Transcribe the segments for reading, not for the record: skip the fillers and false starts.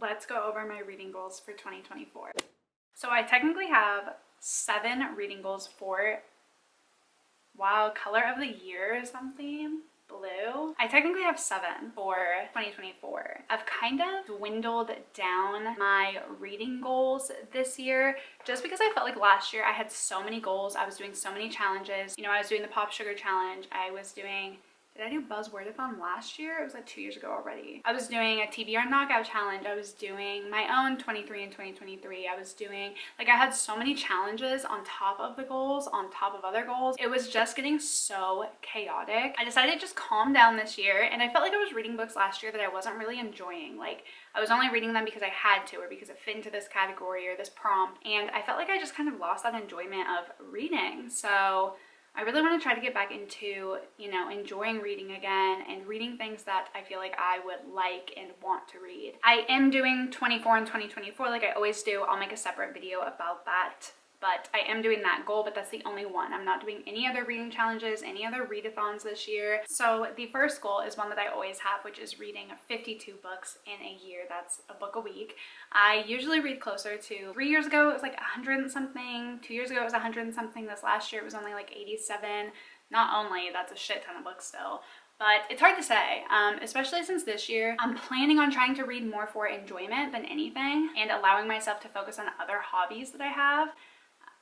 Let's go over my reading goals for 2024. So I technically have 7 reading goals for, wow, color of the year or something, blue. I technically have 7 for 2024. I've kind of dwindled down my reading goals this year just because I felt like last year I had so many goals. I was doing so many challenges. You know, I was doing the Pop Sugar Challenge. I was doing, did I do Buzzwordathon last year? It was like 2 years ago already. I was doing a TBR knockout challenge. I was doing my own 23 in 2023. I was doing, like, I had so many challenges on top of the goals, on top of other goals. It was just getting so chaotic. I decided to just calm down this year, and I felt like I was reading books last year that I wasn't really enjoying. Like, I was only reading them because I had to, or because it fit into this category or this prompt, and I felt like I just kind of lost that enjoyment of reading. So I really want to try to get back into, you know, enjoying reading again and reading things that I feel like I would like and want to read. I am doing 24 in 2024 like I always do. I'll make a separate video about that. But I am doing that goal, but that's the only one. I'm not doing any other reading challenges, any other readathons this year. So the first goal is one that I always have, which is reading 52 books in a year. That's a book a week. I usually read closer to, 3 years ago it was like 100 and something, 2 years ago it was 100 and something, this last year it was only like 87. Not only, that's a shit ton of books still. But it's hard to say, especially since this year I'm planning on trying to read more for enjoyment than anything and allowing myself to focus on other hobbies that I have.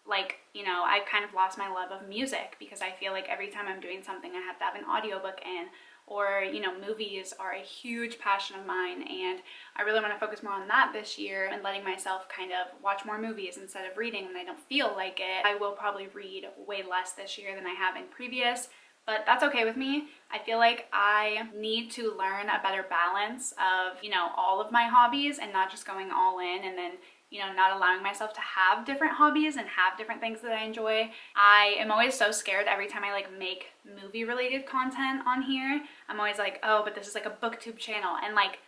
Like, you know, I kind of lost my love of music because I feel like every time I'm doing something I have to have an audiobook in, or, you know, movies are a huge passion of mine, and I really want to focus more on that this year and letting myself kind of watch more movies instead of reading when I don't feel like it. I will probably read way less this year than I have in previous, but that's okay with me. I feel like I need to learn a better balance of, you know, all of my hobbies and not just going all in and then, you know, not allowing myself to have different hobbies and have different things that I enjoy. I am always so scared every time I like make movie related content on here. I'm always like, oh, but this is like a booktube channel, and like,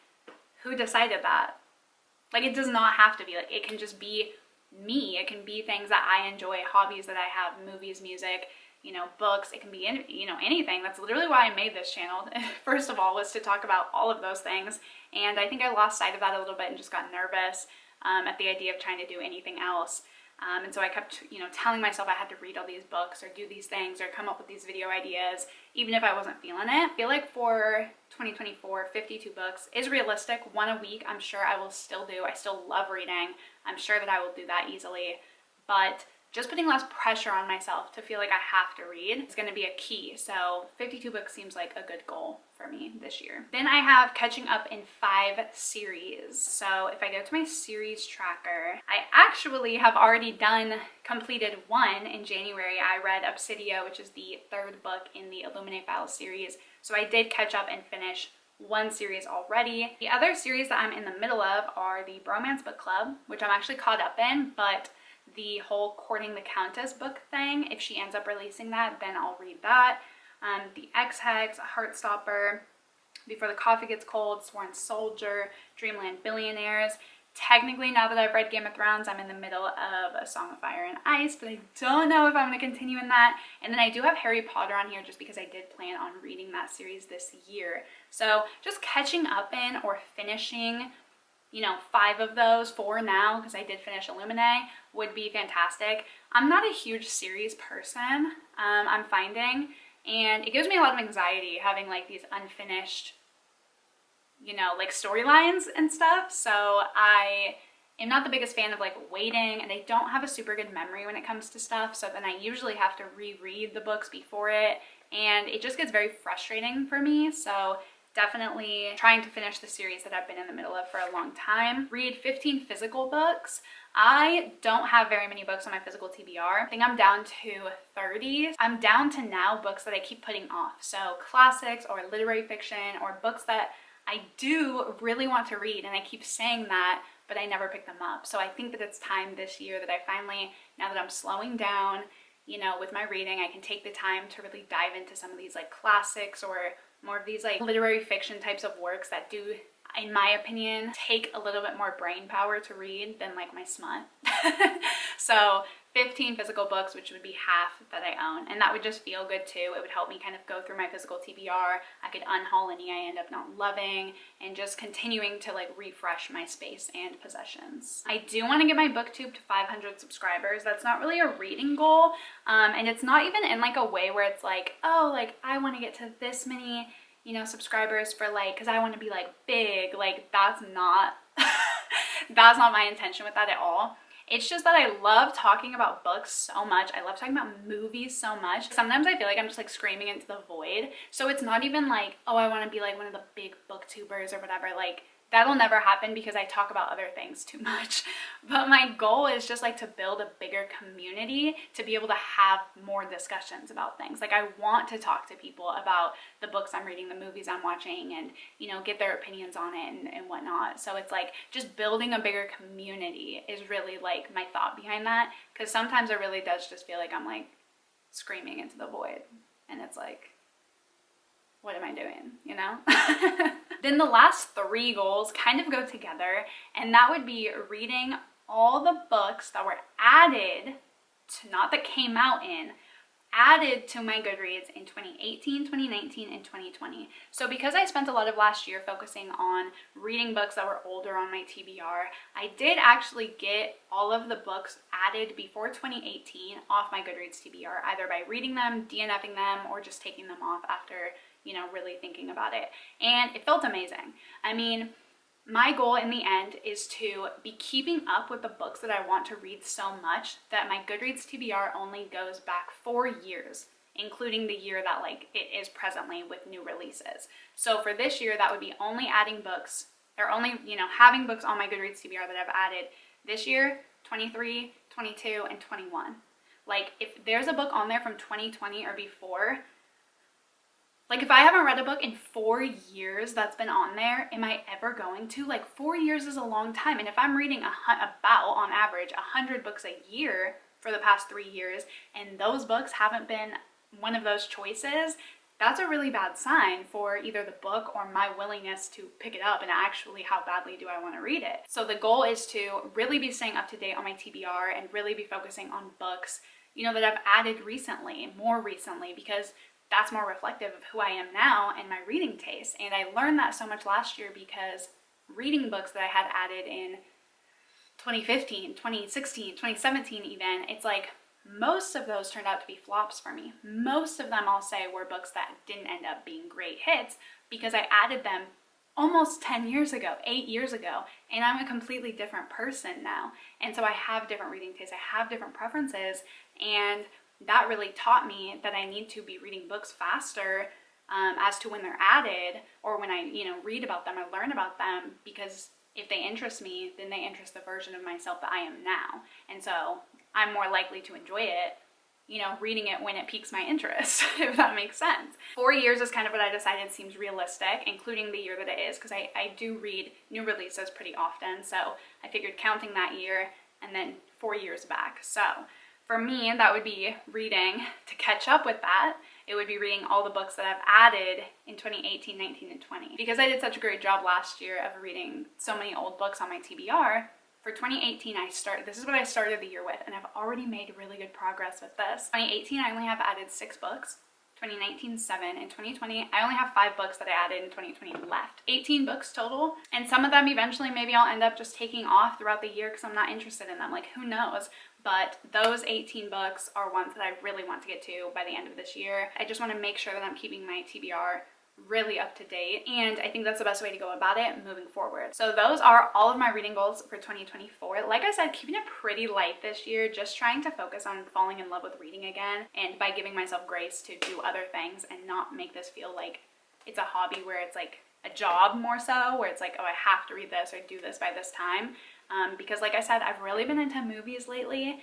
who decided that? Like, it does not have to be. Like, it can just be me. It can be things that I enjoy, hobbies that I have, movies, music, you know, books. It can be, you know, anything. That's literally why I made this channel. First of all, was to talk about all of those things, and I think I lost sight of that a little bit and just got nervous at the idea of trying to do anything else. And so I kept, you know, telling myself I had to read all these books or do these things or come up with these video ideas, even if I wasn't feeling it. I feel like for 2024, 52 books is realistic. 1 a week, I'm sure I will still do. I still love reading. I'm sure that I will do that easily. But just putting less pressure on myself to feel like I have to read is going to be a key. So 52 books seems like a good goal for me this year. Then I have catching up in 5 series. So if I go to my series tracker, I actually have already completed 1 in January. I read Obsidia, which is the 3rd book in the Illuminate Files series. So I did catch up and finish 1 series already. The other series that I'm in the middle of are the Bromance Book Club, which I'm actually caught up in, but the whole Courting the Countess book thing, if she ends up releasing that, then I'll read that. The Ex-Hex, Heartstopper, Before the Coffee Gets Cold, Sworn Soldier, Dreamland Billionaires. Technically, now that I've read Game of Thrones, I'm in the middle of A Song of Fire and Ice, but I don't know if I'm going to continue in that. And then I do have Harry Potter on here just because I did plan on reading that series this year. So just catching up in or finishing, you know, 5 of those, 4 now, because I did finish Illuminae, would be fantastic. I'm not a huge series person, I'm finding, and it gives me a lot of anxiety having like these unfinished, you know, like storylines and stuff. So I am not the biggest fan of like waiting, and I don't have a super good memory when it comes to stuff. So then I usually have to reread the books before it, and it just gets very frustrating for me. So definitely trying to finish the series that I've been in the middle of for a long time. Read 15 physical books. I don't have very many books on my physical TBR. I think I'm down to 30. I'm down to now books that I keep putting off. So classics or literary fiction or books that I do really want to read, and I keep saying that, but I never pick them up. So I think that it's time this year that I finally, now that I'm slowing down, you know, with my reading, I can take the time to really dive into some of these like classics or more of these like literary fiction types of works that do in my opinion, take a little bit more brain power to read than like my smut. So 15 physical books, which would be half that I own, and that would just feel good too. It would help me kind of go through my physical TBR. I could unhaul any I end up not loving, and just continuing to like refresh my space and possessions. I do want to get my booktube to 500 subscribers. That's not really a reading goal, and it's not even in like a way where it's like, oh, like I want to get to this many, you know, subscribers for like, because I want to be like big. Like that's not that's not my intention with that at all. It's just that I love talking about books so much. I love talking about movies so much. Sometimes I feel like I'm just like screaming into the void. So it's not even like, oh, I want to be like one of the big booktubers or whatever. Like that'll never happen because I talk about other things too much. But my goal is just like to build a bigger community to be able to have more discussions about things. Like I want to talk to people about the books I'm reading, the movies I'm watching, and, you know, get their opinions on it and whatnot. So it's like just building a bigger community is really like my thought behind that. Because sometimes it really does just feel like I'm like screaming into the void. And it's like, what am I doing, you know? Then the last 3 goals kind of go together, and that would be reading all the books that were added to, not that came out in, added to my Goodreads in 2018, 2019, and 2020. So because I spent a lot of last year focusing on reading books that were older on my TBR, I did actually get all of the books added before 2018 off my Goodreads TBR, either by reading them, DNFing them, or just taking them off after, you know, really thinking about it. And it felt amazing. I mean, my goal in the end is to be keeping up with the books that I want to read so much that my Goodreads TBR only goes back 4 years, including the year that like it is presently with new releases. So for this year, that would be only adding books, or only, you know, having books on my Goodreads TBR that I've added this year, 23, 22, and 21. Like if there's a book on there from 2020 or before, like if I haven't read a book in 4 years that's been on there, am I ever going to? Like 4 years is a long time. And if I'm reading about, on average, 100 books a year for the past 3 years, and those books haven't been one of those choices, that's a really bad sign for either the book or my willingness to pick it up and actually how badly do I want to read it. So the goal is to really be staying up to date on my TBR and really be focusing on books, you know, that I've added recently, more recently, because that's more reflective of who I am now and my reading taste. And I learned that so much last year because reading books that I had added in 2015, 2016, 2017 even, it's like most of those turned out to be flops for me. Most of them, I'll say, were books that didn't end up being great hits because I added them almost 10 years ago, 8 years ago, and I'm a completely different person now. And so I have different reading tastes, I have different preferences, and that really taught me that I need to be reading books faster as to when they're added, or when I, you know, read about them or learn about them, because if they interest me, then they interest the version of myself that I am now. And so I'm more likely to enjoy it, you know, reading it when it piques my interest, if that makes sense. 4 years is kind of what I decided seems realistic, including the year that it is, because I do read new releases pretty often. So I figured counting that year and then 4 years back. So for me, that would be reading to catch up with that. It would be reading all the books that I've added in 2018, 19, and 20. Because I did such a great job last year of reading so many old books on my TBR, for 2018, this is what I started the year with, and I've already made really good progress with this. 2018, I only have added 6 books. 2019, 7, and 2020, I only have 5 books that I added in 2020 left. 18 books total, and some of them eventually maybe I'll end up just taking off throughout the year because I'm not interested in them, like who knows. But those 18 books are ones that I really want to get to by the end of this year. I just want to make sure that I'm keeping my TBR really up to date, and I think that's the best way to go about it moving forward. So those are all of my reading goals for 2024. Like I said, keeping it pretty light this year, just trying to focus on falling in love with reading again, and by giving myself grace to do other things and not make this feel like it's a hobby where it's like a job more so, where it's like, oh, I have to read this or do this by this time. Because like I said, I've really been into movies lately,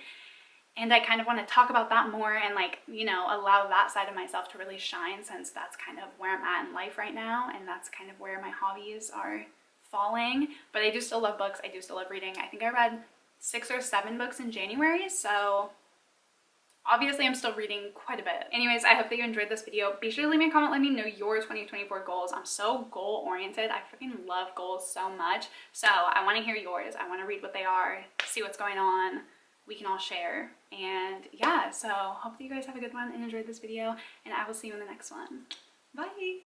and I kind of want to talk about that more and, like, you know, allow that side of myself to really shine, since that's kind of where I'm at in life right now, and that's kind of where my hobbies are falling. But I do still love books. I do still love reading. I think I read 6 or 7 books in January, so Obviously, I'm still reading quite a bit. Anyways, I hope that you enjoyed this video. Be sure to leave me a comment, let me know your 2024 goals. I'm so goal oriented. I freaking love goals so much. So I want to hear yours. I want to read what they are, see what's going on. We can all share. And yeah, so hope that you guys have a good one and enjoyed this video, and I will see you in the next one. Bye.